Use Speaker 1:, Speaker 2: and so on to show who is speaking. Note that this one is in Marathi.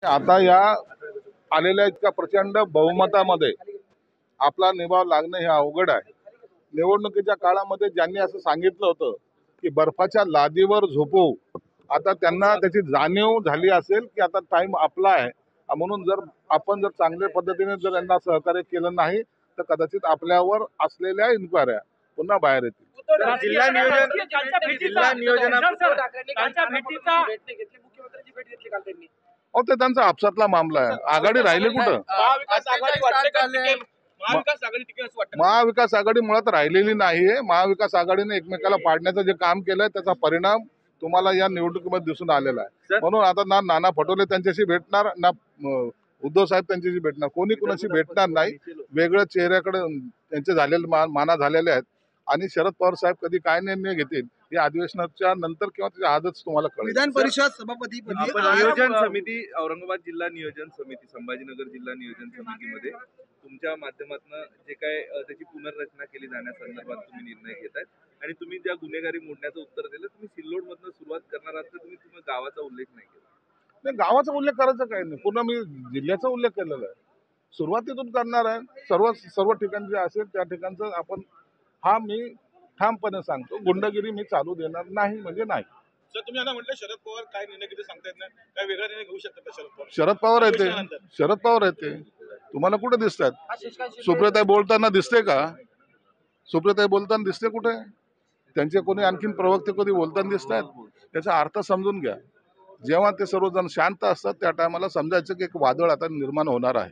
Speaker 1: आता या आलेल्या इतक्या प्रचंड बहुमतामध्ये आपला निभाव लागणं हे अवघड आहे। निवडणुकीच्या काळामध्ये ज्यांनी असं सांगितलं होतं की बर्फाच्या लादीवर झोपू, आता त्यांना त्याची जाणीव झाली असेल की आता टाइम आपला आहे, म्हणून जर आपण जर चांगल्या पद्धतीने जर यांना सहकार्य केलं नाही तर कदाचित आपल्यावर असलेल्या इन्क्वायऱ्या पुन्हा बाहेर येतील।
Speaker 2: जिल्हा नियोजन
Speaker 1: अहो ते त्यांचा आपसातला मामला आहे। आघाडी राहिली कुठं? महाविकास आघाडी मुळात राहिलेली नाहीये। महाविकास आघाडीने एकमेकाला पाडण्याचं जे काम केलंय त्याचा परिणाम तुम्हाला या निवडणुकीमध्ये दिसून आलेला आहे। म्हणून आता ना नाना पटोले त्यांच्याशी भेटणार, ना उद्धव साहेब त्यांच्याशी भेटणार, कोणी कुणाशी भेटणार नाही। वेगळ्या चेहऱ्याकडे त्यांचे झालेले माना झालेले आहेत आणि शरद पवार साहेब कधी काय निर्णय घेतील हे अधिवेशनाच्या नंतर किंवा त्याच्या आधीच तुम्हाला कळेल।
Speaker 3: विधान परिषद सभापती
Speaker 2: नियोजन समिती, औरंगाबाद जिल्हा नियोजन समिती, संभाजीनगर जिल्हा नियोजन समितीमध्ये तुमच्या माध्यमातून जे काय त्याची पुनर्रचना केली जाण्यासंदर्भात तुम्ही निर्णय घेताय आणि तुम्ही ज्या गुन्हेगारी मोडण्याचं उत्तर दिलं, तुम्ही सिल्लोड मधनं सुरुवात करणार आहात तर तुम्ही गावाचा उल्लेख नाही केला।
Speaker 1: नाही, गावाचा उल्लेख करायचा काही नाही, पूर्ण मी जिल्ह्याचा उल्लेख केलेला आहे। सुरुवातीतून करणार आहे। सर्व ठिकाणी जे असेल त्या ठिकाणचं आपण मी ठामपणे सांगतो, गुंडगिरी मी चालू देणार नाही म्हणजे नाही।
Speaker 4: सर तुम्ही आता म्हटलं शरद पवार काय निर्णय घेते सांगता येत नाही, काय वेगळा निर्णय घेऊ शकतात शरद पवार?
Speaker 1: शरद पवार येते तुम्हाला कुठे दिसतात? सुप्रियाताई बोलताना दिसते का? सुप्रियाताई बोलताना दिसते कुठे? त्यांचे कोणी आणखीन प्रवक्ते कधी बोलताना दिसतात? त्याचा अर्थ समजून घ्या। जेव्हा ते सर्वजण शांत असतात त्या टायमाला समजायचं की एक वादळ आता निर्माण होणार आहे।